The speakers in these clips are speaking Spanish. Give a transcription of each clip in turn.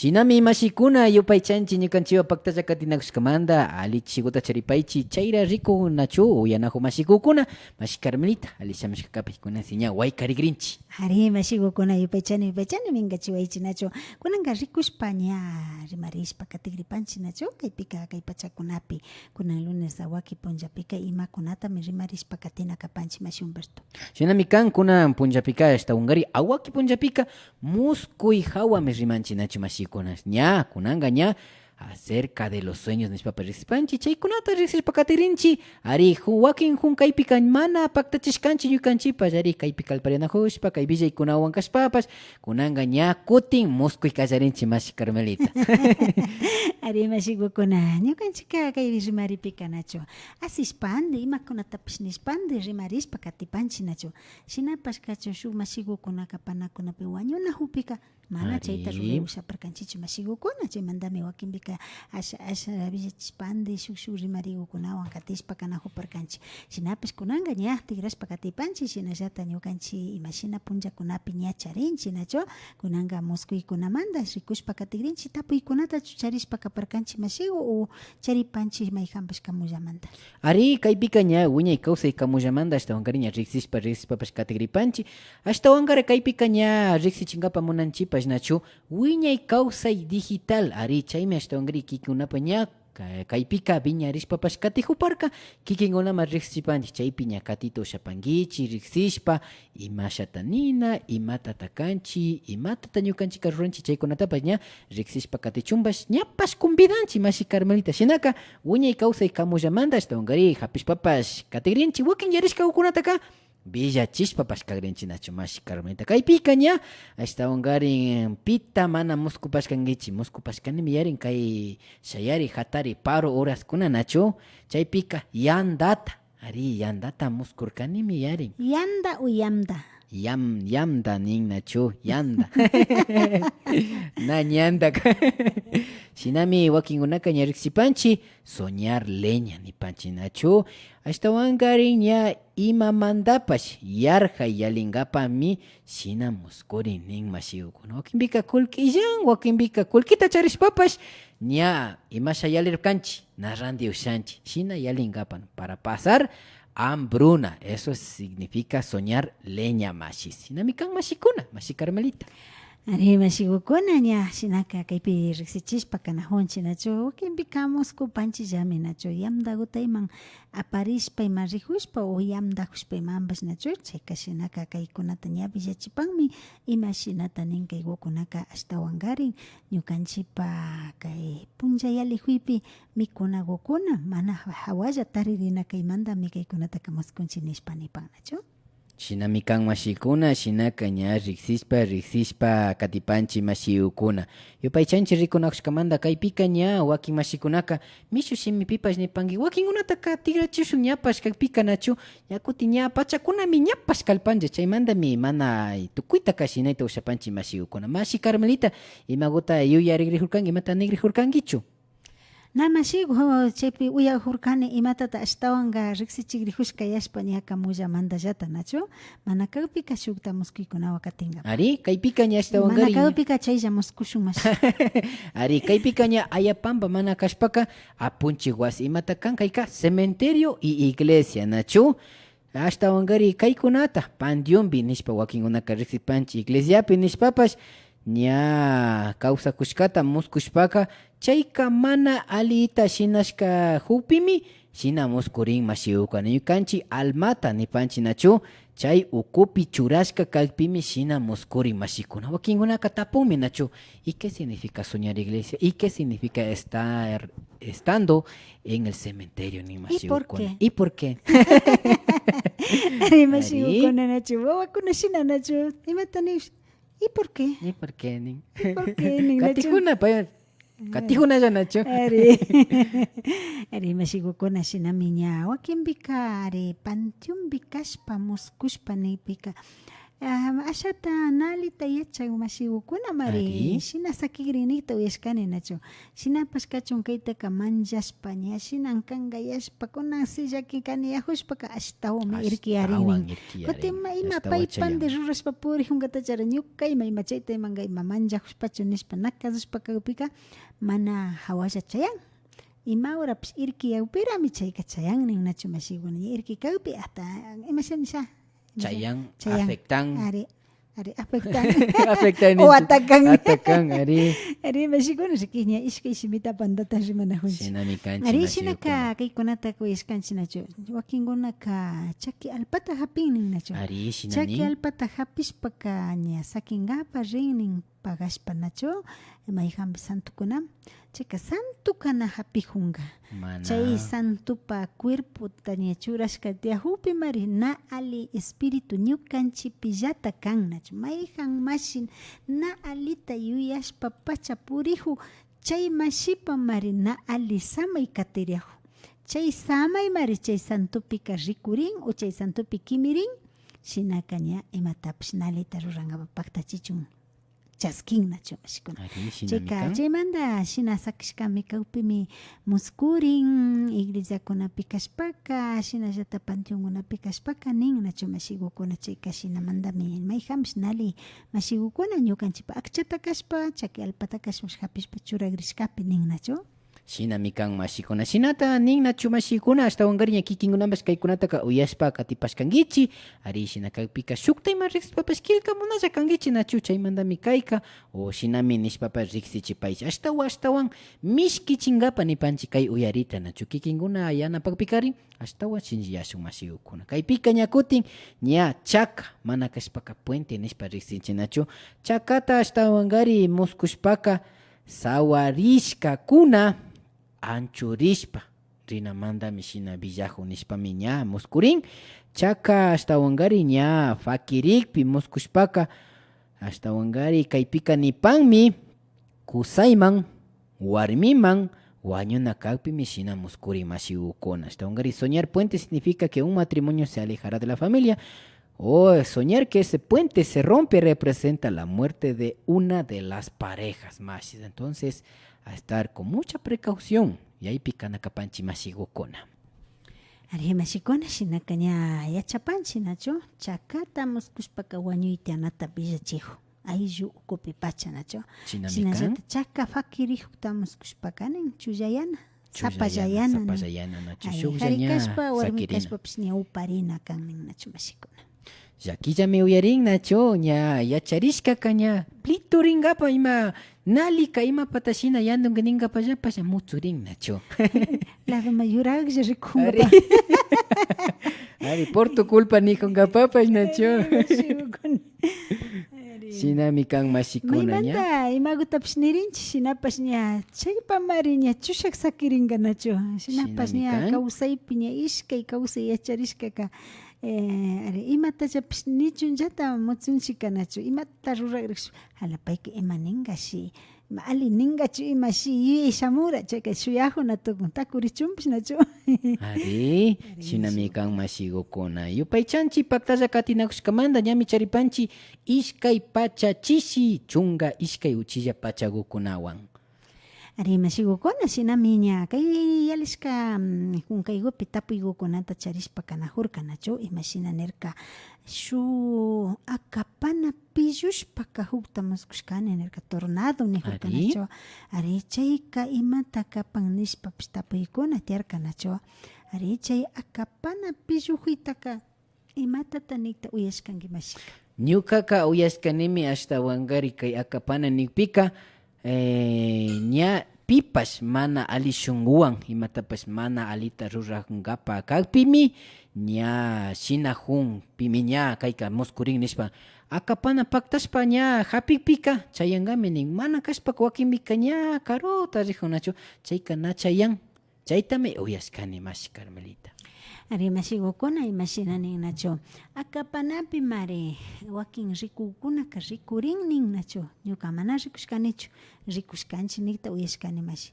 Shinami mashikuna yupaychanchi ñukanchiwa paktachakatinakushkamanta alichikuta charipaychi chayra riku nachu uyanahu mashikukuna mashi Carmelita ali shamushkakapi kunansi ña waykarikrinchi. Ari mashikukuna yupaychani mingachiwaychi nachu kunanka rikushpa ña rimarishpa katigripanchi nachu kaypika kay pachakunapi kunan lunes a waki punllapika imakunatami rimarishpa katina kapanchi mashi Humberto. Shinami kan kunan punllapika hasta Hungary awaki punllapika muskuy hawami rimanchi nachu mashikuna ña kunanga ña acerca de los sueños nishpapa riqsispanchi chaykunata riqsispa katirinchi ari wakin hunkaypika mana paktachishkanchi ñukanchipas ari kaypi kalparinajushpa kay villaykunawan kashpapas kunanga ña kutin muskuy kallarinchi mashi Carmelita. Ari mashikukuna ñukanchika kay rimaripika nachu asishpandi imakunatapish nishpandi rimarishpa katipanchi nachu shinapash kachu shuk mashikukunaka panakunapi wañunahupika mana chayta rurayushaparkanchichu mashikukuna chaymantami wakinpika asha villachishpandi shuk rimarikukunawan katishpa kanajuparkanchik shinapish kunanga ña tigrashpa katipanchik shinallata ñukanchik imashina punllakunapi ña charinchik nachu kunanga muskuykunamanta rikushpa katigrinchik tapuykunata chucharishpa kaparkanchik mashiku o charipanchik mayjanpash kamullamanta. Ari kaypika ña wiñay kawsay kamullamanta ashtawankari ña riqsispapash katigripanchik ashtawankari kaypika ña riqsichinkapa munanchipash nachu wiñay kawsay digital ari chaymi ashtawankari kikinkunapa ña kaypika viñarishpapash katijuparka kikinkunaman riqsichipanchik chaypi ña katita ushapankichik riqsishpa imashata nina imatata kanchik imatata ñukanchika ruranchik chaykunatapash ña riqsishpa katichunpash ñapash convidanchik mashi Carmelita shinaka wiñay kawsay kamullamanta ashtawankari hapishpapash katigrinchik wakin yarishkakunataka villachishpapash kagrinchik nachu mashi Carmelita kaypika ña ashtawankarin pita mana muskupashkankichik muskupashkanimi yarin kay shayari hatari paro horaskuna nachu chaypika yandata ari yandata muskurkanimi yarin Yanda o yamda yamda nin nachu yanda na ñanda shinami wakinkunaka ña riqsipanchik soñar leña nipanchik nachu ashtawankarin ña imamantapash yarjay yalinkapami shina muskurin nin mashikukuna wakinpika kullkillan wakinpika kullkita charishpapash ña imasha yalirkanchik na ranti ushanchik shina yalinkapan para pasar hambruna, eso significa soñar leña mashi. Sinami kan mashikuna, mashi Carmelita. Ari mashikukuna ña shinaka kaypi riqsichishpa kanajunchik nachu wakinpika muskupanchik llami nachu yamdakutayman aparishpa ima rijushpa o yamdajushpaymanpash nachu chayka shinaka kaykunata ña villachipanmi ima shinata nin kaykunaka ashtawankarin ñukanchikpa kay punlla yalikuypi mikunakukuna mana hawalla taririna kaymantami kaykunataka muskunchik nishpa nipan nachu. Shinami kan mashikuna, shinaka ña riqsispa katipanchik mashikukuna. Yupaychanchik rikunakushkamanta kaypika ña wakin mashikunaka mishu shimipipash nipanki wakinkunataka tigrachishun ñapash kaypika nachu ña kutin ña pachakunami ñapash kalpanchik chaymantami mana tukuyta kashinayta ushapanchik mashikukuna. Mashi Carmelita imakuta yuyarikrijurkanki imata nigrijurkankichu. Namashik chaypi uyahurkani imatata ashtawanka riqsichik rijushka yashpa ña kamullamanta llata nachu mana kaypika shukta muskuykunawan katinka. Ari kaypika ña ashtawankari. Mana kaypika chaylla muskushun mashi. Ari kaypika ña ayapampa mana kashpaka apunchik wasi imata kan kayka cementerio y iglesia nachu. Ashtawankari kaykunata panteonpi nishpa wakinkunaka riqsipanchik iglesiapi nishpapash ña kawsakushkata muskushpaka chayka mana alita shinashka hupimi shina muskurin mashikukuna ñukanchik almata nipanchik nachu chay ukupi churashka kaypimi shina muskurin mashikuna wakinkunaka tapunmi nachu ¿y qué significa soñar iglesia? ¿Y qué significa estar estando en el cementerio ni mashikukuna? ¿Y por qué? Ari mashikukuna nachu wawakuna shina nachu imatanish ¿y por qué? ¿Y por qué? ¿Y por qué? Katijuna pa katijuna ya nacho. Ari mashikukuna shinami ña wakinpika ari panteonpi kashpa muskushpa niypika ashata nalita yachan mashigukuna mari Ari. shina sakigrinita uyashkani nachu shinapas kachun kaytaka manchashpa ña shinan kangayashpa kunan sillakikani yahushpaka ashtawmi irkiyarinnin kutin ima paypande rurashpa purijunkata chara ñukayma ima chayta imanga ima manchajushpachu nishpa nakadushpa kawpika mana hawalla chayan imawrapish irkiyawpirami chayka chayannin nachu mashiguna irki kawpi hasta imashanisha Chayang afectan. Ari afectan. Afectan. O atacan. Atacan, ari. Ari mashiguna shikihnya ishkay shimita pandata rimanahunchi. Sinamikanchi Ari mashigukuna. shinaka kaykunata kuyashkanchi nachu. Wakinkunaka chaki alpata hapinnin nachu. Ari Chaki shinami. alpata hapishpaka ña sakingapa rinnin pagashpa nachu. Mayhampi santukuna. Chayka santukana hapijunga. Mana. Chay santupa cuerpota ña churashka tiahupi mari na ali espíritu ñukanchipi llata kan nachu mayjan mashin na alita yuyashpa pacha puriju chay mashipa mari na ali samay katiriaju chay samay mari chay santupika rikurin o chay santupi kimirin shinaka ña imatapish na alita ruranga paktachichun chaskin nachu mashikuna Ari chayka sinamikan. chaymanta shina sakishkami kawpimi muskurin iglesiakunapi kashpaka shinallata panteonkunapi kashpaka nin nachu mashigukuna chayka shinamantami mayjamish nali mashigukuna ñukanchipa akchata kashpa chaki alpata kashpash hapishpa churagrishkapi nin nachu Shinamikan mashikuna. Shinata nin nachu mashikuna hasta wangariña kikinkunapas kaykunataka uyashpa katipashkankichi. Ari shinakaypika shuktayma riqspapash kilka munalla kankichi nachu chaymantami kayka. O shinami nishpapas riqsichipaychi. Ashtawan mishkichinkapa nipanchi kay uyarita nachu kikinkuna yanapakpikari ashtawan shinchiyashun mashigukuna. Kaypika ña kutin ña chaka mana kashpaka puente nishpa riqsinchi nachu. Chakata ashtawangari muskushpaka sawarishka kuna anchurishpa rinamandami shina villajo nishpami ña muskurin chaka ashtawangari ña fakirikpi muskushpaka ashtawangari kaypika nipanmi kusayman warmiman wañuna kawpimi shina muskurin mashigukuna. Ashtawangari soñar puente significa que un matrimonio se alejará de la familia. O soñar que ese puente se rompe representa la muerte de una de las parejas mashis. Entonces, a estar con mucha precaución. Y ahí pican a capanchi mashigukuna. Ari mashikuna shinaka ña yachapanchi nachu chakata muskushpaka wañuyta anata villachijo ayllu ukupi pacha nachu Chinamikan. shinallata chaka fakirijuta muskushpaka nin chullayana sapallayana Sapallayana nachu. Ay, Shukllaña harikashpa warmi sakirina. kashpapish ña uparina kan nin nachu mashikuna Yakilla me uyarin nacho ña yacharishka kaña plituringapa ima nalika ima patashina yandunganinga yapash mutsurin nacho. lado mayuraglla Ari, rikunga Ari, por tu culpa ni con gapapas nacho. Shinami kan mashikuna ña. maymanta imagutapish nirinchik shinapash ña chaypa mari ña chushak sakiringa nachu shinapash ña Shinamikan. kawsaypi ña ishkay kawsay yacharishkaka ari imatachapish nichunllata mutsunchika nachu imata ruragrish halapayka ima ningashi ima ali ningachu imashi yuyay shamura chayka shuyajuna tukun takurichunpish nachu Ari, shinami kan mashigukuna. Yupaychanchi paktalla katinakushkamanta ñami charipanchi ishkay pachachishi chunga ishkay uchilla pachakukunawan. Ari mashigukuna shinami ña kay yalishka kunkaykupi tapuykukunata charishpa kanajurka nachu imashina nirka shu akapana pillushpaka hukta muskushkani nirka tornado nijurka Ari? nachu ari chayka imata kapan nishpapish tapuykuna tiarka nachu ari chay akapana pillujitaka imatata nikta uyashkanki mashika Ñukaka uyashkanimi hasta wangari kay akapana nikpika ña pipash mana ali shunguwan imatapash mana alita rurajungapa kakpimi ña shinajun pimi ña kayka muskurin nishpa akapana paktashpa ña hapikpika chayangami nin mana kashpaka wakinmika ña karota rijunachu chayka na chayan chaytami uyashkani mashi Carmelita. Ari mashigukuna imashina nin nachu akapanapi mari wakin rikukunaka rikurin nin nachu ñuka mana rikushkanichu rikushkanchi nikta uyashkani mashi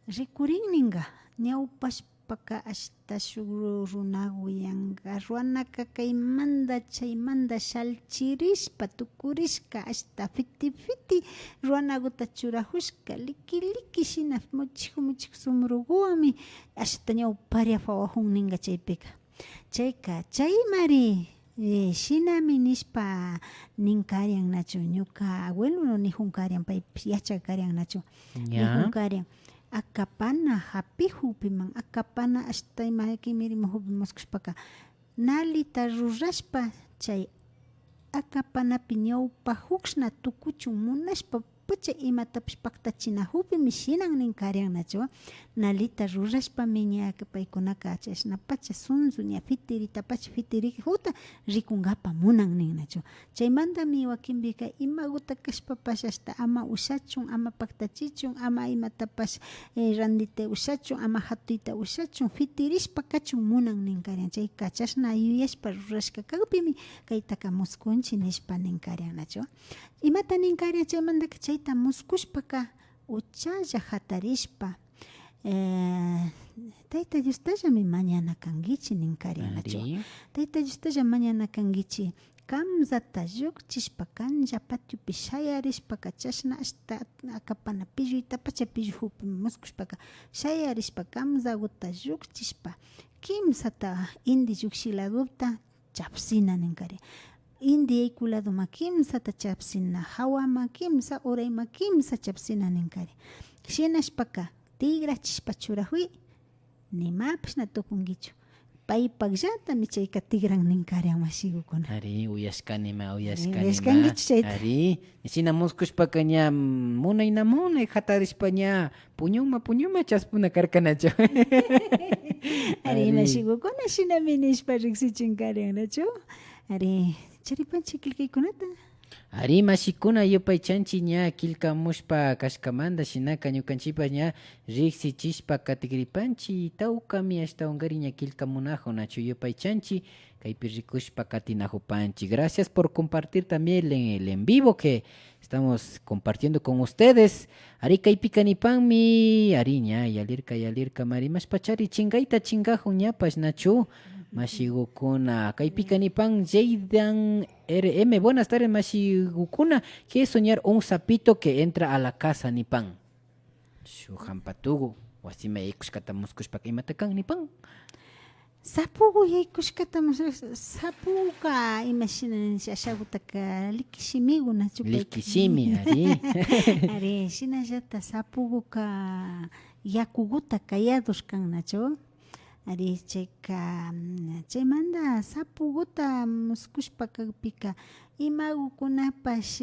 rikurin ninga ñawpashpa paka hasta runaguyanqa ruanaka kaymanta chaymanta shalchirispa tukurisqa hasta fiti ruanakuta churahushqa liki shina muchiq sumruwanmi hasta ñawpariya fawahunninqa chaypika chayka chay mari shinami nishpa ninkarian nachu ñuka abuelo nijunkaриan paypis yachakarian nachu nijunkaриan akapana hapihupiman akapana hasta imaykimiri muskushpaka nalita rurashpa chay akapanapi ñawpa hukshna tukuchun munashpa pacha imatapish paktachinahupimi shinan ninkarian nachu nalita rurashpami ña paykunaka chashna pacha sunsu ña fitiriki huta rikunqapa munan nin nachu chaymantami wakinpika imakuta kashpapash hasta ama ushachun ama paktachichun ama imatapash randita ushachun ama hatuyta ushachun fitirishpa kachun munan ninkarian chayka chashna yuyashpa rurashka kawpimi kaytaka muskunchi nishpa ninkarian nachu imata ninkarian chaymantaka chayta muskushpaka uchalla hatarishpa Tayta Diostallami mañana kankichi ninkarian nachu Tayta Diostalla mañana kankichi kamsata llukchishpa kanlla patiopi shayarishpaka chashna hasta akapana pilluyta pacha pilluhupi muskushpaka shayarishpa kamsakuta llukchishpa kimsata inti llukshiladuta chapsina ninkari inti yaykuladuma kimsata chapsina hawama kimsa urayma kimsa chapsina ninkari shinashpaka tigrachishpa churahuy nimapish na tukunkichu paypakllantami chayka tigran ninkarian mashigukuna ari uyashkanima ari shina muskushpaka ña munay hatarishpa ña puñuma chaspuna karkanachu ari mashigukuna shinami nishpa riksichinkarian nachu ari charipanchik killkaykunata ari mashikuna yupaychanchi ña killkamushpa kashkamanta shinaka ñukanchipa ña riksichishpa katigripanchi tawkami ashtawankari ña killkamunajun nachu yupaychanchi kaypi rikushpa katinajupanchi. Gracias por compartir también el en vivo que estamos compartiendo con ustedes. Ari kaypika nipanmi ari ña yalirka mari mashpachari chingayta chingajun ñapash nachu mashigukuna kaypika nipan Jaydan RM. Buenas tardes mashigukuna. ¿Qué es soñar un sapito que entra a la casa nipan? Shuhampatugu wasime ikushkata muskushpaka imatakan nipan. Sapugu yaykushkata sapuga imashina shashagutaka likishimigu nachu likishimi ari ari shinallata sapuguka yakuguta kayadushkan nachu ari chayka chaymanta sapuguta muskushpakapika imagukunapash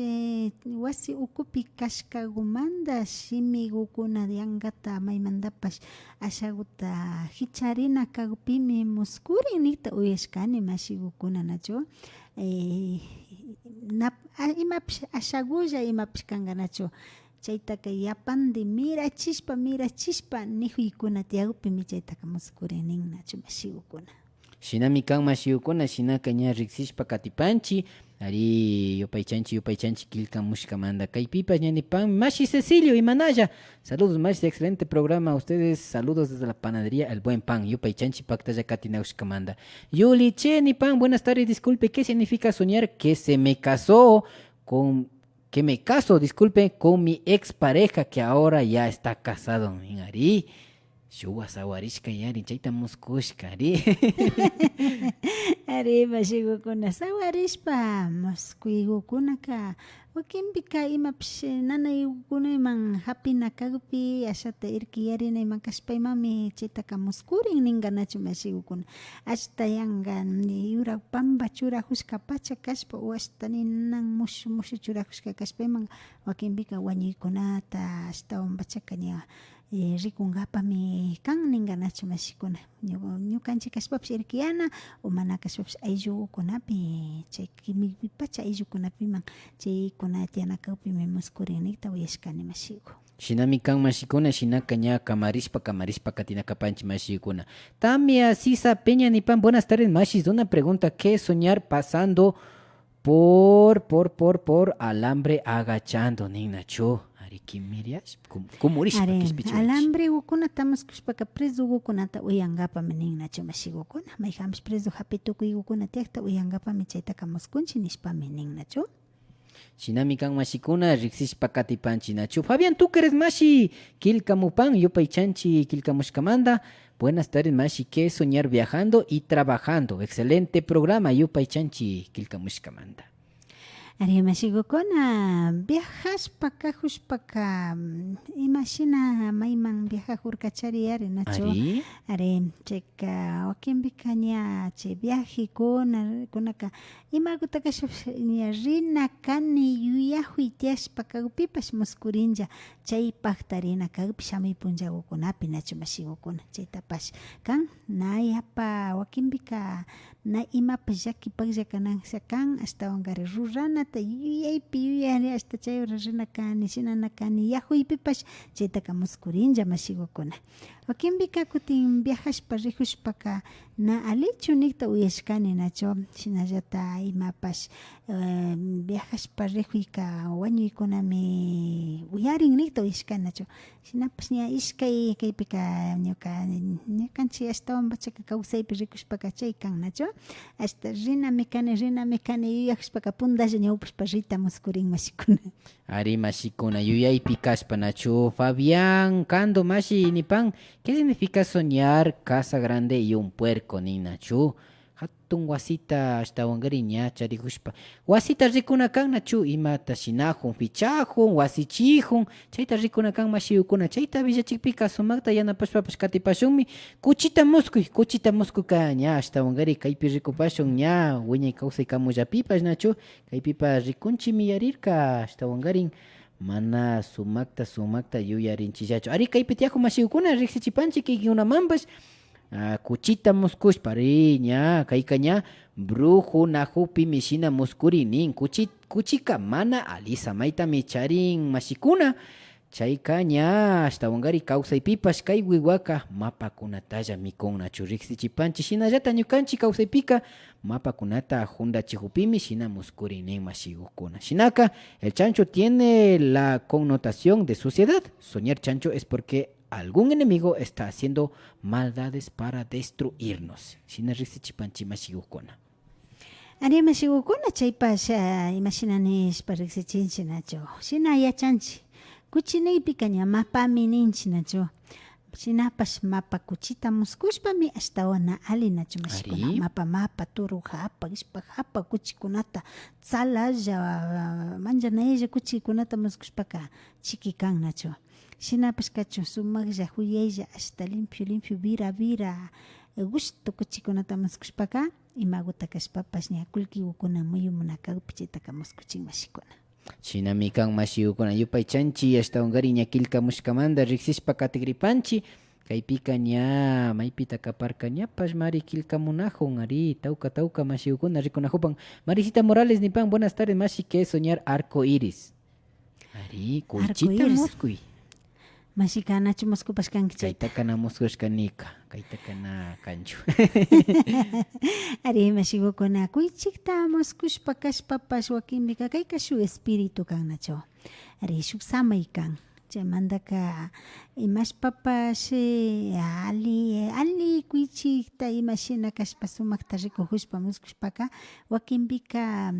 wasi ukupi kashkakumanta shimigukuna yankata maymantapash ashaguta hicharina kagpimi muskurin nita uyashkani mashigukuna nachu imapish ashagulla imapish kanka nachu chaytaka yapandi mirachishpa nihuykuna tiyagupimi chaytaka muskurin nin nachu mashigukuna shinami kan mashigukuna shinaka ña riksishpa katipanchi ari yupaychanchi killkamushkamanta kaypipas ña nipan Mashi Cecilio Imanalla. Saludos Mashi, excelente programa a ustedes, saludos desde la panadería El Buen Pan yupaychanchi paktalla katinaushkamanta. Yuli Che nipan, buenas tardes, disculpe, ¿qué significa soñar que me caso con mi expareja que ahora ya está casado? Ari shuwa sawarishka yari chayta muskushka ari ari mashigukuna sawarishpa muskuygukunaka wakinpika imapish nanaykunayman hapina kagpi ashata irkiyarinayman kashpaymami chaytaka muskurin ninka nachu mashigukuna ashta yanka yura pampa churajushka pacha kashpa o ashta ninan mushu churajushka kashpayman wakinpika wañuykunata ashtawan pachaka ña rikunqapami kan ninka nachu mashikuna ñukanchik kashpapish irkiyana o mana kashpapish ayllukunapi chay kimikpi pacha ayllukunapiman chaykuna tiyanakawpimi muskurinnikta uyashkani mashiku. Shinami kan mashikuna shinaka ña kamarishpa katinakapanchi mashikuna. Tamia Sisa Peña nipan, buenas tardes mashis, una pregunta, ¿qué es soñar pasando por alambre agachando nin nachu? Ari kimiriash, kumurishpa Are kispichurich. alambre ukunata muskushpaka preso ukunata uyangapami ninnachu mashigukuna mayjapish preso hapitukuy ukuna tiakta uyangapami chaytaka muskunchi nishpami ninnachu. Shinami kan mashikuna riksishpa katipanchinachu. Fabián, tú que eres mashi, kilkamupan, yupay chanchi, kilkamushkamanda. Buenas tardes, mashi, que soñar viajando y trabajando. Excelente programa, yupay chanchi, kilkamushkamanda. Ari mashigukuna viajaspaka hushpaka imashina mayman viajajurkachari ari nachu. Ari? Ari chayka wakinpika ña chay viajekuna kunaka imagutaka ña rina kani yuyajuy tiashpaka upipash muskurinlla chaypakta rina kagpi shamuy punllakukunapi nachu mashigukuna chaytapash kan na yapa wakinpika na imapas llakipaklla kanansa kan ashtawankari ruranata yuyaypi yuyari hasta chay hora rina kani shinana kani yajuypipash chaytaka muskurinlla mashigukuna. Wakinpika kutin viajashpa rijushpaka na alichu nikta uyashkani nachu shinallata imapash viajashpa rijuyka wañuykunami uyarin nikta uyashkani nachu shinapash ña ishkay kaypika ñukanchik ashtawan pachaka kawsaypi rikushpaka chay kan nachu hasta rinami kani yuyajashpaka pundalla ñawpashpa rita muskurin mashikuna. Ari mashikuna yuyaypi kashpa nachu. Fabián, Cando, mashi, nipan. ¿Qué significa soñar casa grande y un puerco, ni nachu? Hatun wasita hasta wangariña charihushpa. Wasita rikuna kan nachu imata shinajun, fichajun, wasichijun. Chayta rikuna kan mashiukuna. Chayta villachikpika sumakta yanapashpapash katipashunmi. Kuchita muskuy ka ña hasta wangari kaypi rikupashun ña wiñay kawsay kamullapipash nachu. Kaypipa rikunchi miyarirka hasta wangarin. Mana sumakta yuyarinchillachu. Ari kaypi tiyaku mashiukuna riksichipanchik kaykunamanpash. Kuchita muskushpa ña kayka ña brujo najupi mishina muskurinin kuchika mana alisamaytami charin mashikuna chayka ña ashtawankari kawsaypipash kay wiwaka mapakunatalla mikunnachu riksichipanchik shinallata ñukanchik kawsaypika mapakunata jundachikupimi shina muskurinin mashigukuna. Shinaka el chancho tiene la connotación de suciedad. Soñar chancho es porque algún enemigo está haciendo maldades para destruirnos. Shina riksichipanchik mashigukuna. Ari mashigukuna chaypash imashinanishpa riksichinchik nachu. Shina yachanchik kuchinaypika ña mapami ninchik nachu. Shinapash mapa kuchita muskushpami ashtawan ali nachu mashikuna. Mapa turu hapa ishpa hapa kuchikunata tzalalla manjanaylla kuchikunata muskushpaka chiki kan nachu. Shinapash kachu sumaqlla huyaylla hasta limpio vira gusto kuchikunata muskushpaka imaguta kashpapash ña kullkiwakuna muyumunakagpi chaytaka muskuchin mashikuna. Shinami kan mashiukuna yupay chanchi ashtawankari ña kilkamushkamanta riksishpa katigripanchi kaypika ña maypita kaparka ñapash mari kilkamunajun ari tawka mashiukuna rikunajupan. Marisita Morales nipan buenas tardes mashi que soñar arco iris. Ari kuychita muskuy. Mashikanachu muskupash kanki chayta. Kaytakana muskushkanika kaytakana kanchu. Ari mashigukuna kuychikta muskushpa kashpapash wakinpika kayka shuk espíritu kan nachu. Ari shuk samay kan. Chaymantaka imashpapash ali kuychikta imashina kashpa sumakta rikuhushpa muskushpaka wakinpika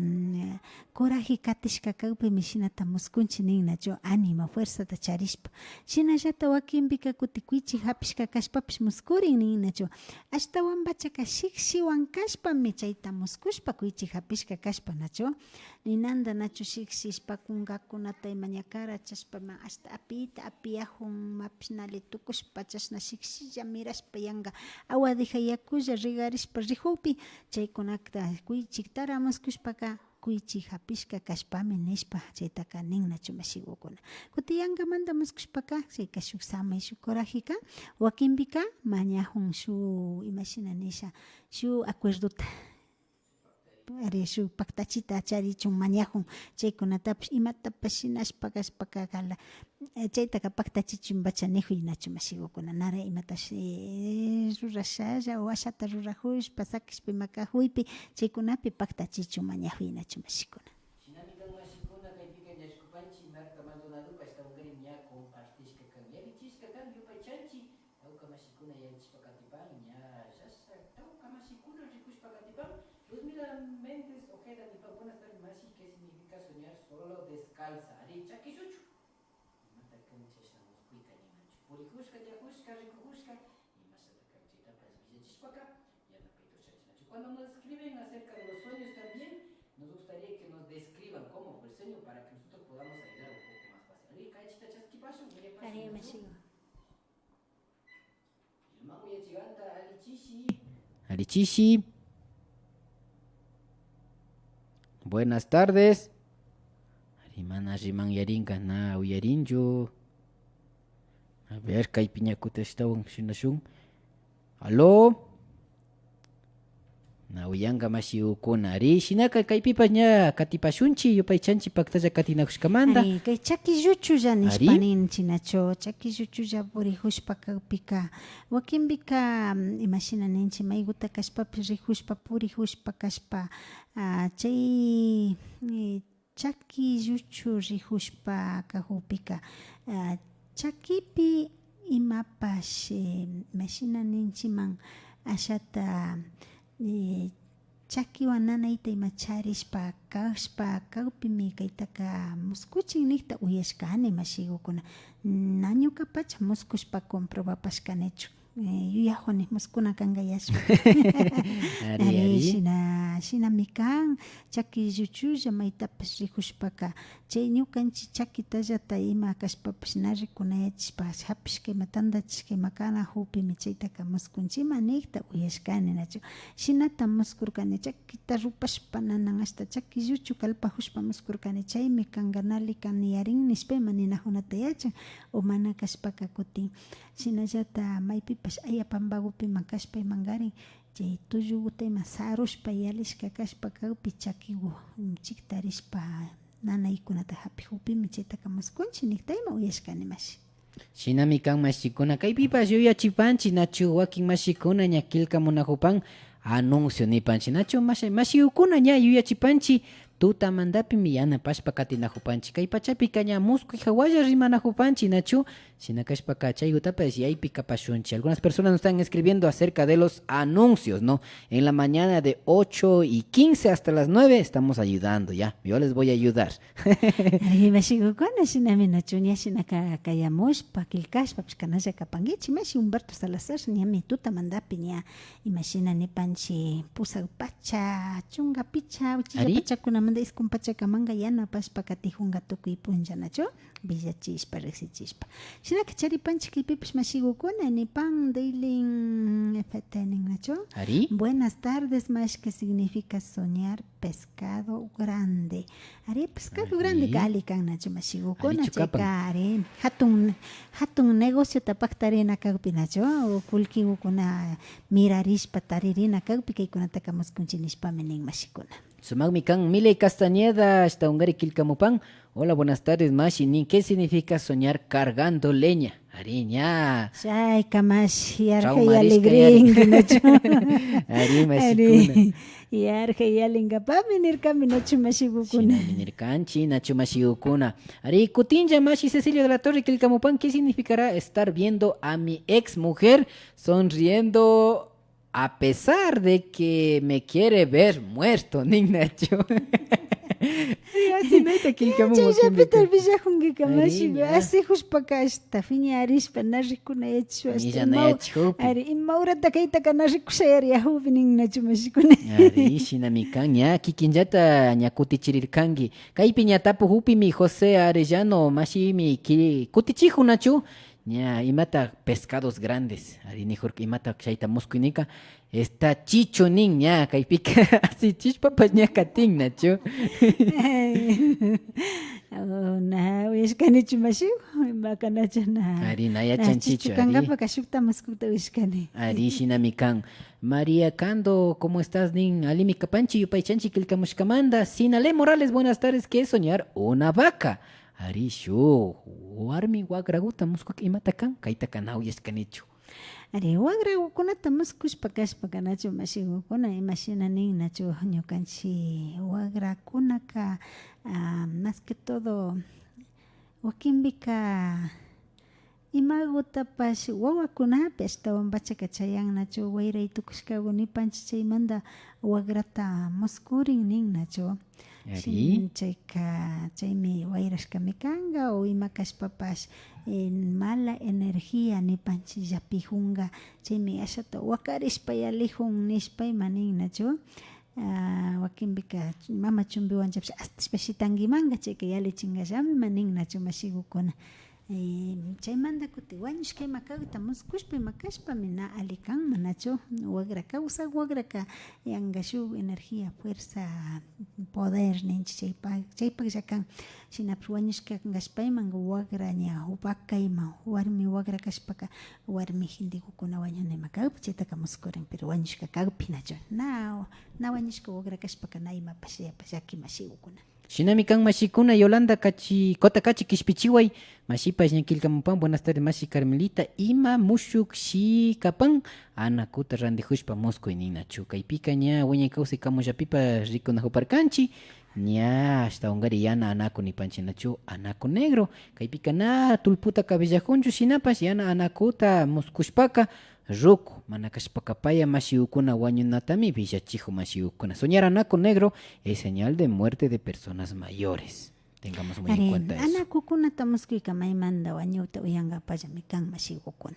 coraje katishka kawpi mishinata muskunchi ninnachu anima fuerzata charishpa shinallata wakinpika kuti kuychik hapishka kashpapish muskurin ninnachu ashtawan pachaka shikshiwan kashpami chayta muskushpa kuychik hapishka kashpa nachu ninanda nachu shikshishpa kunkakunata ima ñakarachashpa hasta apiyajun mapish nali tukushpa chashna shikshilla mirashpa yanka awadeja yakulla rigarishpa rijupi chaykunata kuychiktara muskushpaka kuychik hapishka kashpami nishpa chaytaka ninnachu mashigukuna kuti yankamanta muskushpaka chayka shuk samay shuk corajeka wakinpika mañajun shuk imashina nisha shuk acuerdota ari shuk paktachita charichun mañajun chaykunatapish imatapash shinashpa kashpaka kala chaytaka paktachichun pacha nijuy nachu mashigukuna nara imatash rurashalla washata rurajushpa sakishpa imakajuypi chaykunapi paktachichun mañajuy nachu mashikuna. Pues mira, Méndez Ojeda, mi pa, buenas tardes, Masi, ¿qué significa soñar solo descalza? Ari, chaquichuchu. Mata cancha, estamos cuica, ni mancho. Purijushka, yajushka, ricojushka. Y más a la canchita, pues, villachishpaca. Y a la peito chachinacho. Cuando nos escriben acerca de los sueños también, nos gustaría que nos describan cómo fue el sueño para que nosotros podamos ayudar un poco más fácil. Ari, cachita, chasquipasho, mire, paso. Ari mashigo. El mango ya chiganta, alichishi. Alichishi. Buenas tardes. Arimana riman yarinka na uyarinjo. A ver, kaypiña kutashtawan shunashun. Aló. Na uyanga mashi ukuna. Ari, shinaka kaypipas ña katipashunchi yupaychanchi paktalla katinakushkamanda. Ari, kay chakilluchulla Ari? nishpanin chinacho, chakilluchulla purihushpa kawpika, wakinpika imashinaninchi mayguta kashpapi rihushpa purihushpa kashpa, chay chakilluchu rihushpa kahupika, chakipi imapash imashinaninchiman ashata chakiwan nanayta imacharishpa kashpa kawpimi kaytaka muskuchin nikta uyashkani mashigukuna nañukapacha muskushpa comprobapashkanichu yuyajuni muskuna kangayashpa ari shinami kan chakilluchulla maytapas rihushpaka chay ñukanchik chakitallata ima kashpapash na rikunayachishpa hapishka ima tandachishka ima kana hupimi chaytaka muskunchima nikta uyashkani nachu shinata muskurkani chakita rupashpa nanan hasta chakilluchu kalpahushpa muskurkani chaymi kanganali kaniyarin nishpayma ninajunata yachan o mana kashpaka kutin shinallata maypipash ayapanbagupiman kashpa imangarin chay tulluguta ima sarushpa yalishka kashpa kawpi chakigu chiktarishpa nanaykunata hapi hupimi chaytaka muskunchik niktayma uyashkani mashi. Shinami kan mashikuna kaypipas yuyachipanchi nachu wakin mashikuna ña kilka munajupan anuncio nipanchi nachu mashiukuna ña yuyachipanchi tutamandapimi yanapashpa katinajupanchi kay pachapika ña muskuy hawalla rimanajupanchi nachu shinakashpaka chaykutapas yaypi kapashunchi. Algunas personas nos están escribiendo acerca de los anuncios, ¿no? En la mañana de 8:15 hasta las 9 estamos ayudando, ya. Yo les voy a ayudar. Ari mashigukuna shinami nachu ña shinaka kayamushpa kilkashpa kanalla kapangichi mashi Humberto Salazar ñami tutamandapi ña imashina nipanchi pusak pacha chunga picha uchilla pachakunamanta iskun pachakamanga yanapashpa katijunga tukuy punlla nachu villachishpa riksichishpa shinaka charipanchik kaypipish mashigukuna nipan dailin fetanin nachu. Ari. Buenas tardes, mash, ¿qué significa soñar pescado grande? Ari pescado grande gali kan nachu mashigukuna chayka ari hatun negocio tapaktarina kawpi nachu o kulkiwukuna mirarishpa taririna kawpi kaykunataka muskunchishpami nin mashikuna. Sumagmi kan Miley Castañeda hasta Ungari Kilkamupan. Hola, buenas tardes, Mashi. ¿Qué significa soñar cargando leña? Ariña. Chay kamash yarje y alegría nachu. Ari mashikuna. Yarje y alinga pa venir nachu mashigukuna. Venir canchi nachu mashigukuna. Ari kutinja Mashi Cecilia de la Torre Kilkamupan. ¿Qué significará estar viendo a mi ex mujer sonriendo a pesar de que me quiere ver muerto, Nignacho? Así no te kilkamu. Ya Peter Villajungi Kamashigo, así juspaka esta fiñaris panarikuna hecho hasta Ari inmaura takaita kanarikusher ya hubinin nacho mashikuna. Ari shinamikan ya kikinjata ñakutichirirkangi. Kaypi ñatapu hupimi José Arellano mashimi kutichiju nachu. Ña imata pescados grandes, ari nijor imata chayta muskuinika está chicho nin ña kaypika así chishpapa ña katin nachu. Na wishkani chimashiu makanacha na. Ari nayachan chicho. Kangapa kashukta muskuta wishkani. Ari shinamikan. María Cando, ¿cómo estás nin? Alimi kapanchi yupaychanchi kilkamushkamanda. Sinale Morales, buenas tardes. ¿Qué es soñar una vaca? Arisho, warmi wagraguta muskuq imatakan kaytakanau yashkanichu. Ari wagragukunata muskushpa kashpa nachu mashigukuna imashinanin nachu ñukanchi wagrakunaka más que todo wakinbika imagutapas wawakunapi ashtawan bachakachayan nachu wayraytukushkakunipanchik chaymanta wagrata muskurin nin nachu. Chaymi wayrashkami kanga o ima kashpapas mala energía nipanchik llapijunga chaymi ashata wakarishpa yalihun nishpa ima nin nachu. Wakinpika mama chumbiwanchapis astishpa shitankimanka chayka yalichinqallami ima nin nachu mashikukuna. Chaymanta kuti wañushka ima kawita muskushpa ima kashpami na ali kanma nachu wagra kawsak wagraka yanka shuk energía fuerza poder ninchik chaypaklla kan shinapish wañushka kashpayman wagra ña vaca ima warmi wagra kashpaka warmi hintikukuna wañuna ima kawpi chaytaka muskurin pero wañushka kawpi nachu na wañushka wagra kashpaka na imapash llaki mashikukuna. Shinami kan mashikuna Yolanda kota kachi kishpichiway mashipash ñankilkamupan buenas tardes mashi Carmelita ima mushuk shikapan anakuta randijushpa muskuy ninachu kaypika ña wiñay kawsay kamullapipa rikunajuparkanchik ña hasta ungari yana anaku nipanchinachu anaku negro kaypika na tulputa kabillajunchu shinapash yana anakuta muskushpaka ruku mana kashpaka paya mashiukuna wañunatami villachiju mashiukuna soñar anaku negro es señal de muerte de personas mayores. Tengamos muy en cuenta eso. Anakukunata muskuyka maymanta wañuta uyankapallami kan mashikukuna.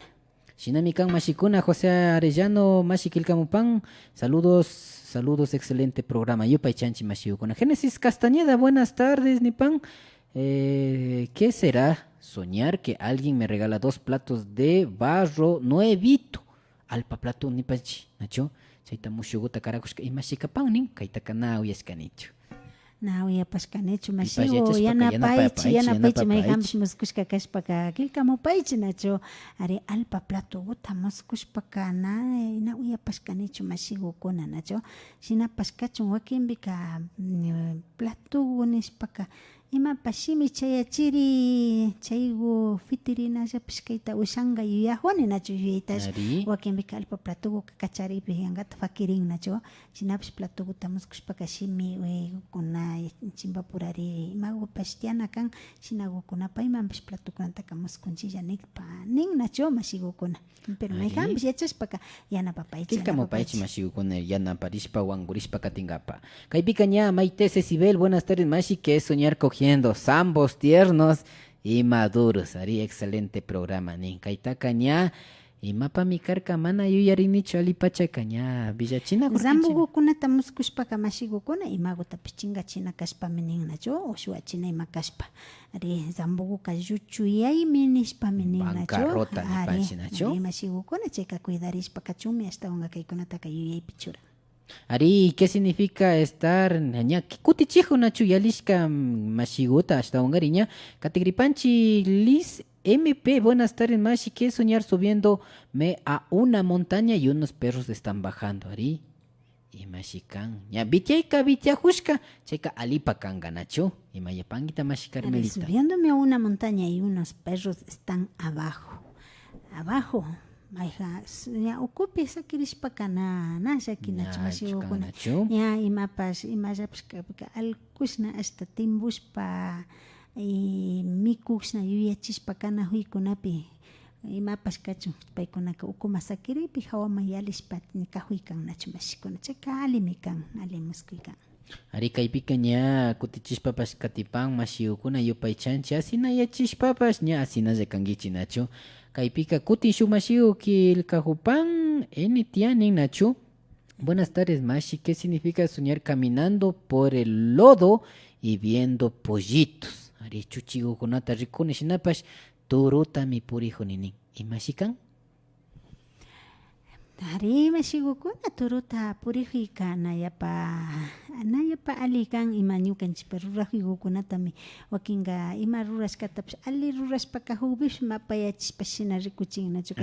Shinami kan mashikuna José Arellano mashikilkamupan saludos excelente programa yupay chanchi mashikukuna. Génesis Castañeda buenas tardes nipan. ¿Qué será soñar que alguien me regala 2 platos de barro nuevito? Alpa plato nipachi nacho chayta mushuguta karakushka imashikapan nin kaytaka na uyashkanichu. Na uyapashkanichu mashigu yanapaychi mayjampish muskushka kashpaka killkamupaychi nachu ari alpa platukuta muskushpaka na uyapashkanichu mashigukuna nachu shinapash kachun wakinpika platuku nishpaka imapash shimi chayachiri chaygu fitirinllapish kayta ushanka yuyajuni nachu yuyaytash wakinpika alpa platukuka kacharipi yankata fakirin nachu shinapish platukuta muskushpaka shimi kuna chimpapurari imagupash tiana kan shinakukunapa imapish platukunataka muskunchilla nin nachu mashigukuna pero mayjampish yachashpaka yanapapaychi killkamupaychi mashigukuna yanaparishpa wangurishpa katinkapa kaypika ña Maite Cecibel buenas tardes mashi que es soñar cogiendo zambos tiernos y maduros ari excelente programa nin kaytaka ña imapami karka mana yuyarinichu alipachaka ña villachina zambukukunata muskushpaka mashigukuna imagutapish chinkachina kashpami nin nachu ushwachina ima kashpa ari zambukuka lluchuyaymi nishpami nin nachu bancarrota nipanchi nachu ari mashigukuna chayka cuidarishpa kachunmi ashtawanka kaykunataka yuyaypi churan. Ari, ¿qué significa estar ña kutichijo nachu yalishka mashiguta hasta hungariña? Categripanchi Liz MP, buenas tardes mashi, que soñar subiéndome a una montaña y unos perros están bajando, Ari. Y mashikan, ña vitiaika vitiajushka, checa alipa kanga nachu, y mayapangita mashi Carmelita. Subiéndome a una montaña y unos perros están abajo. Mayja ukupi sakirishpaka na shakinachu mashigukuna ña imapash imallapish alkushna hasta timbushpa mikushna yuyachishpa kana huykunapi imapash kachun paykunaka ukuma sakiripi hawaman yalishpa kahuykan nachu mashikuna chayka alimi kan ali muskuykan. Ari kaypika ña kutichishpapash katipan mashigukuna yupay chanchi asina yachishpapash ña asinalla kankichi nachu kaypika kuti shuk mashigu kilkajupan tianin nachu. Buenas tardes mashi, ¿qué significa soñar caminando por el lodo y viendo pollitos? Ari chuchigukunata rikuni shinapash turuta mi purijuninin imashikan. Ari mashigukuna turuta purijuyka nayapa alikan ima ñukanchikpa rurajuykukunatami wakinka ima rurashkatapish ali rurashpaka hukpish mapayachishpa shina rikuchin nachu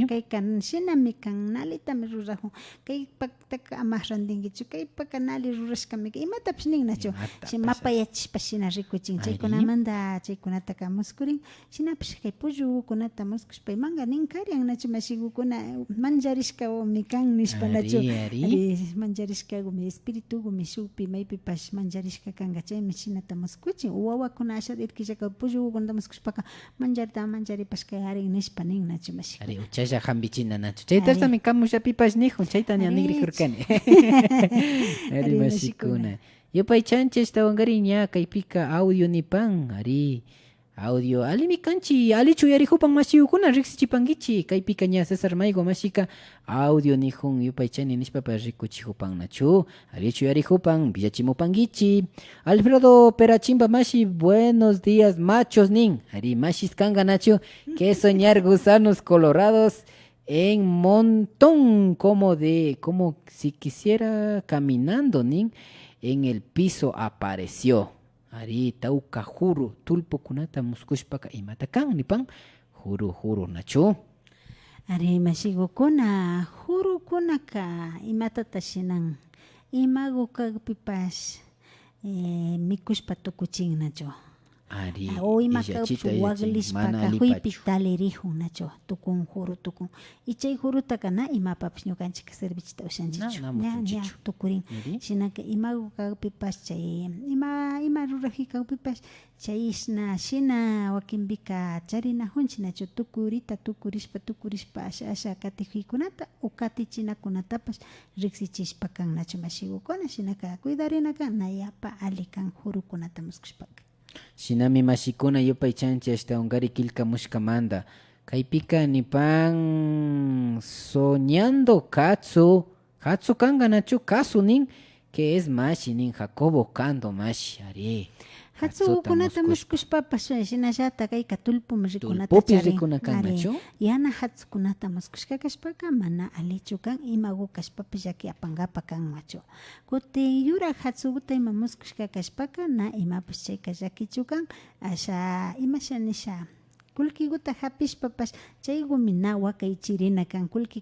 kaykan shinami kan nalitami rurajun kaypaktaka ama rantinkichu kaypaka nali rurashkami imatapish nin nachu mapayachishpa shina rikuchin chaykunamanta chaykunataka muskurin shinapish kay pullukunata muskushpa imanga ninkarian nachu mashigukuna manjarishka mi kan nishpa nachu manjarishkakumi espiritukumi shukpi maypipas mancharishka kanka chaymi shinata muskuchin wawakuna asha irkillaka pullukunata muskushpaka mancharipashka arin nishpa nin nachu mashika Ari uchasha hambichina nachu chaytastami kamushapipash nijun chaytanya nigrijurkani ari mashikuna yupay chanchis tawankari ña kaypika audio nipan ari audio alimi kanchi alichu yarihupan mashiyukuna riksichipankichi kaypika ña Cesar Maigo mashika audio nijun yupay chani nishpapas rikuchihupan nachu alichu yarihupan villachimupankichi Alfredo Perachimba mashi buenos días machos nin ari mashis kanga nachu que soñar gusanos colorados en montón como si quisiera caminando nin en el piso apareció ari tauka juru tulpo kunata muskushpaka imatakan nipan juru nachu ari mashigukuna jurukunaka imatatashina imagu kagpipas mikushpa tukuchin nachu ari o imakaupsu waglishpaka huypik talirijun nachu tukun juru tukun y chay jurutakana imapapish ñukanchik servichita ushanchichu ña tukurin shinaka imagu kagpipas chay ima ruraji kagpipas chay shina wakinpika charinajunchik nachu tukurishpa asha katijuykunata o katichinakunatapash riksichishpa kan nachu mashigukuna shinaka cuidarinaka nayapa ali kan jurukunata muskushpaka Shinami mashikuna yupay chanchi hasta ungari kilka mushkamanda kaypika nipan soñando katsu kanga nachu kasu nin que es mashi nin Jacobo Kando mashi ari hatsukunata muskushpapas shinallata kayka tulpum rikunata tulpupis rikuna kan nachu yana hatsukunata muskushka kashpaka mana alichu kan imagu kashpapas yaki apangapa kan machu kuti yurak hatsukuta ima muskushka kashpaka na imapas chayka llakichu kan asha imashanisha kullkikuta hapishpapas chaykumi na wakay chirina kan kulki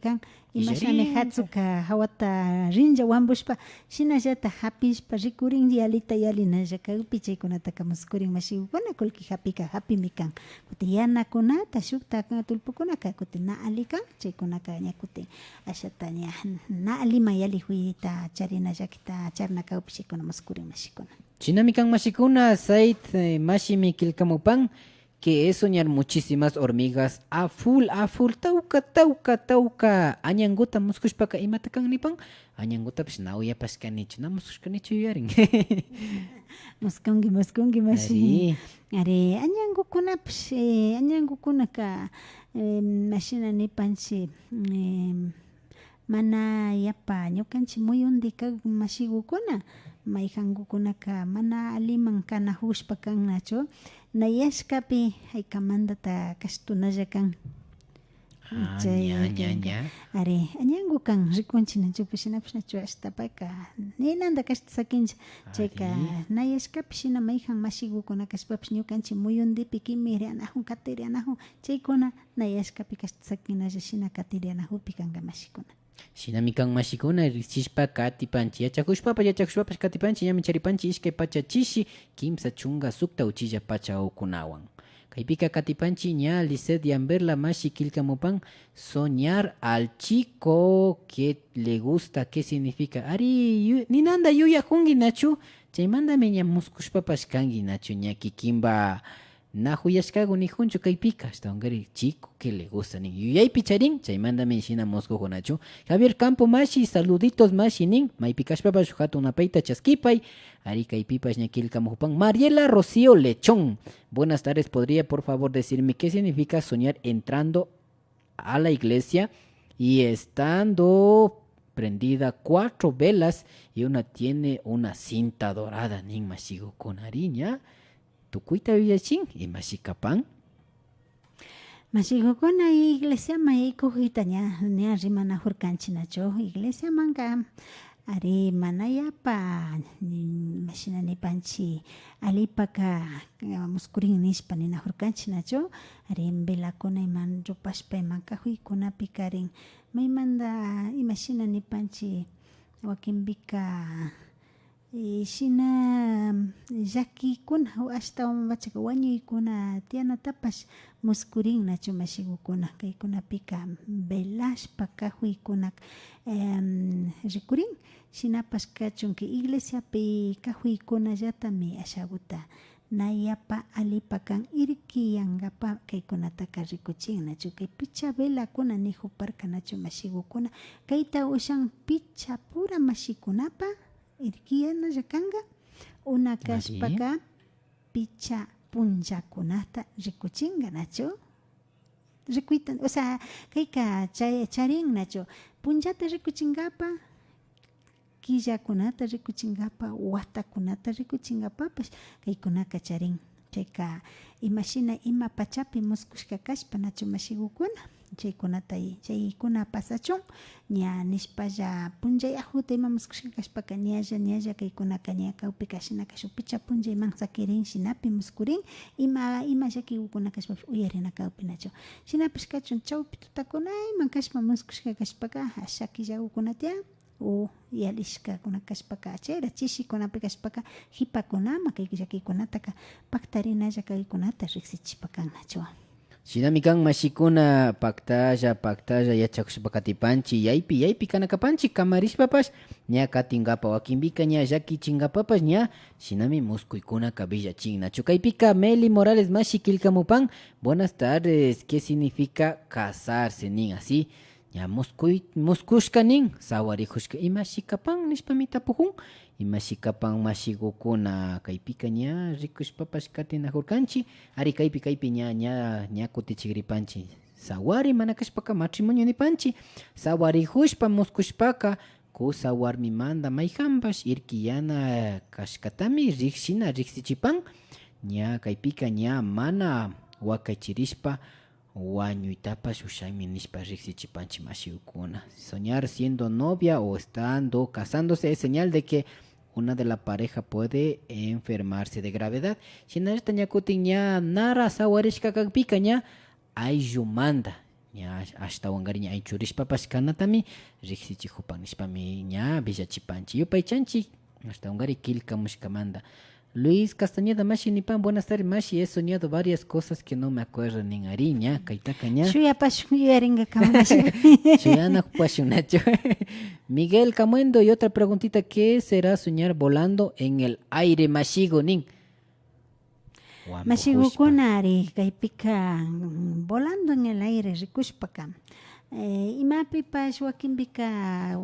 kan imashami hatsuka hawata rinlla wambushpa shinallata hapishpa rikurin yalita yalinalla kaypi chaykunataka muskurin mashigukuna kulki hapika hapimi kan kuti yanakunata shukta kan tulpukunaka kuti na ali kan chaykunaka ña kuti ashata ña na alima yalihuyta charinalla kita charna kaypi chaykuna muskurin mashikuna chinami kan mashikuna sait mashimi kilkamupan que es soñar muchísimas hormigas a full tauka añanguta muskushpaka imatakan nipan añanguta pues nauya paskanichu na muskushkanichu yarin muskungi mashi ari añangukuna pues añangukunaka mashina nipanchi mana yapa ñukanchik muyundika mashigukuna mayjangukunaka mana aliman kana hushpa kan nachu nayashkapi haykamantata kastunalla kan ña ari añangu kan rikunchik nachupi shinapish nachu ashtapaka ninanta kashta sakincha chayka nayashkapi shina mayjan mashigukuna kashpapish ñukanchik muyundipi kimiri anajun katiri anajun chaykuna nayashkapi kashta sakinalla shina katiri anajupi kanka mashikuna Shinami kan mashikuna riksishpa katipanchi yachakushpapas katipanchi ñami charipanchi ishkay pachachishi kimsa chunga sukta uchilla pacha ukunawan kaypika katipanchi ña Lisset Yamberla mashi kilkamupan soñar al chico que le gusta ¿qué significa? Ari ninanda yuyajungi nachu chaymandami ña muskushpapas kangi nachu ña kikimba na huyashkagu ni juncho kaypika hasta ungari chico que le gusta nin yuyaypi charin chaymandami shina moscojo nachu Javier Campo mashi saluditos mashi nin maypikashpapas hatunapayta chaskipay ari kaypipas ña kilkamupan Mariela Rocío Lechón buenas tardes podría por favor decirme qué significa soñar entrando a la iglesia y estando prendida 4 velas y una tiene una cinta dorada nin mashigo con ariña tukuita villachin y mashikapan mashigukuna iglesia may kujita ña rimana hurkanchik nachu iglesia manka ari manayapa mashina nipanchi alipaka muskurin nishpa nina hurkanchik nachu ari velakuna iman rupashpa iman kajuykunapi karin maymanta imashina nipanchi wakinpika shina llakikuna ashtawan wachaka wañuykuna tiyanatapash muskurin nachu mashigukuna kaykunapika velashpa kajuykunak rikurin shinapash kachunki iglesiapi kajuykunallatami ashaguta nayapa alipakan irkiyankapa kaykunataka rikuchin nachu kay picha velakuna nijuparka nachu mashigukuna kayta ushan picha pura mashikunapa irkiyana kanga una kashpaka picha punchakunata rikuchinga nachu rikuitan o sea kayka charin nachu punchata rikuchingapa killakunata rikuchingapa watakunata rikuchingapapash kaykunaka charin chayka imashina ima pachapi muskushka kashpa nachu mashigukuna chaykunata chaykuna pasachun ña nishpalla punchay ajuta ima muskushka kashpaka ñalla kaykunaka ña kawpi kashnaka shuk picha punchayman sakirin shinapi muskurin ima llakikukuna kashpapish uyarina kawpi nachu shinapish kachun chawpi tutakunayman kashpa muskushka kashpaka asha killakukunata tiyan o yalishkakuna kashpaka chayra chishikunapi kashpaka hipakunama kay llakikunataka paktarinalla kaykunata riksichipakan nachu. Shinami kan mashikuna paktalla yachakushpa katipanchi yaypi kanakapanchi kamarishpapash ña katingapa wakinpika ña llakichingapapash ña shinami muskuykuna kabillachin nachu kaypika Meli Morales mashi kilkamupan buenas tardes, ¿qué significa casarse nin así? ña muskushka nin sawarijushka imashikapan nishpami tapujun imashikapan mashigukuna kaypika ña rikushpapash katinajurkanchi ari kaypi ña kutichigripanchi sawari mana kashpaka matrimonio nipanchi sawarijushpa muskushpaka kusa warmimanta mayjanpash irkiyana kashkatami riksichipan ña kaypika ña mana wakachirishpa wañuytapash ushaymi nishpa riksichipanchi mashigukuna. Soñar siendo novia o estando casándose es señal de que una de la pareja puede enfermarse de gravedad. Shinarista ñakutin ña nara sawarishka kakpika ña ayllumanta ña hasta wangari ña aychurishpapash kanatami riksichijupan nishpami ña villachipanchi yupaychanchi hasta wangari kilkamushkamanta. Luis Castañeda Mashi Nipan, buenas tardes Mashi, he soñado varias cosas que no me acuerdo ni ariña, kaitakaña. Miguel Camuendo y otra preguntita, ¿qué será soñar volando en el aire Mashigo nin? Mashigo kunari kaipika volando en el aire rikushpaka. Imapi pas wakimbika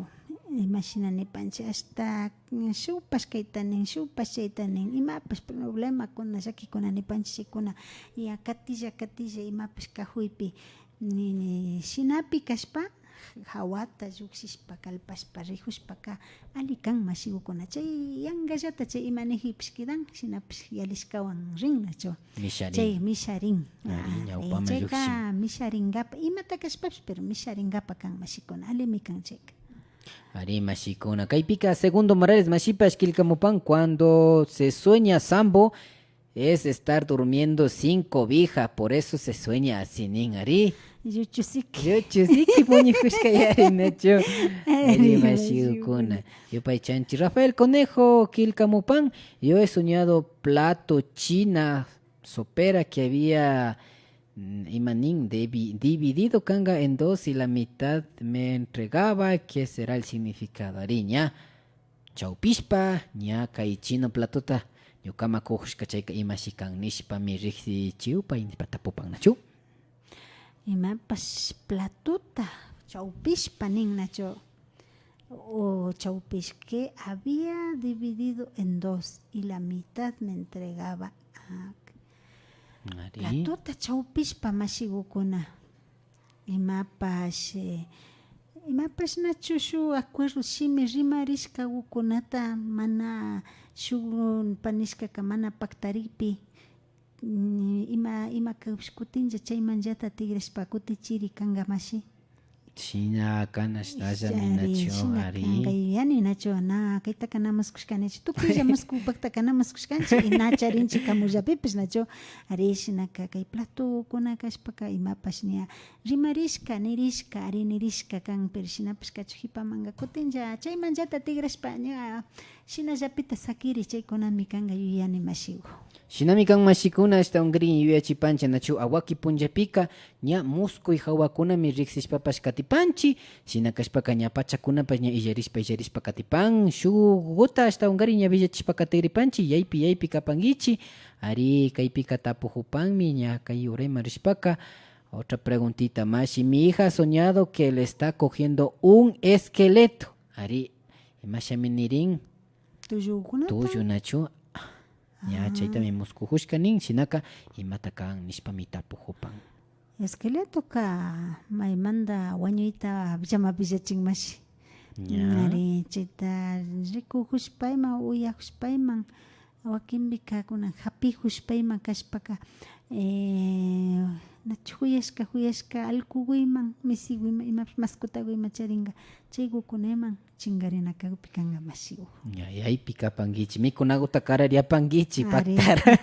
imagina ni pancha hasta shupas kaitanin shupas shaitanin imapas problema kuna shaki kuna ni pancha kuna ya katilla imapas kahuipi ni shinapi kashpa hawata yuksishpa kalpaspa rijushpaka alikan masigu kuna chay yangallata chay imanejipis kidan shinapis yalishkawan rin nacho chay misharin chayka misharingapa imata kashpapas pero misharingapa kan masikuna alimi kan chayka. Ari mashikuna kaypika segundo Morales mashipa shkilkamupan cuando se sueña sambo es estar durmiendo sin cobija, por eso se sueña así nin ari. Yuchusiki puñijushka yari nacho. Ari mashikuna. Yo paychanchi Rafael Conejo Kilkamupan, yo he soñado plato china sopera que había imanin dividido kanga en dos y la mitad me entregaba. ¿Qué será el significado? Ariña chaupispa ña kay chino platota ñukama kujushka chayka imashikan nishpa mi riksi chiupa nispa tapupan nachu imapas platota chaupispa nin nacho o chaupish que había dividido en dos y la mitad me entregaba. Platota chaupispa mashigukuna imapas nachushu acuerdo shimi rimarishka gukunata mana shugun panishka mana paktaripi ima kutinja chaymanllata tigrespa kutichiri kanga mashi China kanashtalla ninachu ari. Kankayuyani nachu na kaytaka namuskushkanichu tukuylla muskupakta namuskushkanchik y nacharinchik kamullapipish nachu ari shinaka kay platukuna kashpaka imapash ña rimarishka nirishka ari nirishka kan pero shinapish kachu hipamanga kutinlla chaymantata tigrashpa ña shinallapita sakiri chaykunami kanka yuyani mashiku. Shinami kan mashikuna ashtawankarin yuyachipancha nachu awaki punllapika ña muskuy hawakunami riksishpapash katipanchi shina kashpaka ña pachakunapash ña illarishpa katipan shuguta ashtawankarin ña villachishpa katigripanchi yaypi kapankichi ari kaypika tapujupanmi ña kay urayman rishpaka. Otra preguntita más, mi hija ha soñado que le está cogiendo un esqueleto ari imashaminírin tuyo nachu ña chaytami muskujushkanin shinaka imata kan nishpami tapujupan. Esqueletoka maymanta wañuyta llamapillachinmashi ari chayta rikujushpayman uyajushpayman wakinpika kunan hapijushpayman kashpaka huyashka allkukuyman misikuyman imapish mascotakuyman charinka chaykukunayman chinkarinakapi kanka mashiku. Yaypi kapankichi mikunakuta karariapankichi paktara.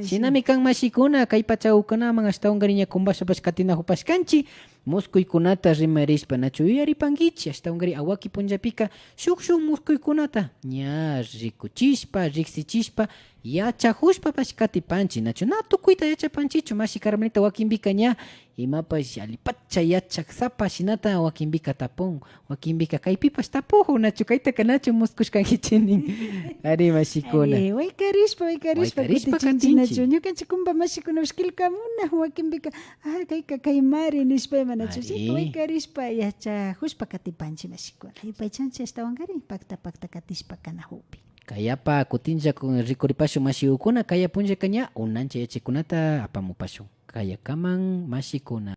Shinami kan mashikuna kay pachawkunaman ashtawankarin ña kumpashapash katinajupashkanchi muskuykunata rimarishpa nachu yuyaripankichi ashtawankarin awaki punllapika shuk muskuykunata ña rikuchishpa riksichishpa yachajushpapash katipanchi nachu na tukuyta yachapanchichu mashi Carmelita wakinpika ña imapash allipacha yachaksapa shinata wakinpika tapun wakinpika kaypipash tapuju nachu kaytaka nachu muskushkankichinin ari mashikuna waykarishpa kutichinchi nachu ñukanchik kumpa mashikunapish kilkamunaj wakinpika kayka kaymari nishpayman nachu waykarishpa yachajushpa katipanchi mashikuna yupaychanchi ashtawankarin pakta katishpa kanajupi. Kayapa kutinlla rikuripashun mashikuna kaya punlla kaña unancha yachikunata apamupashun kayakaman mashikuna.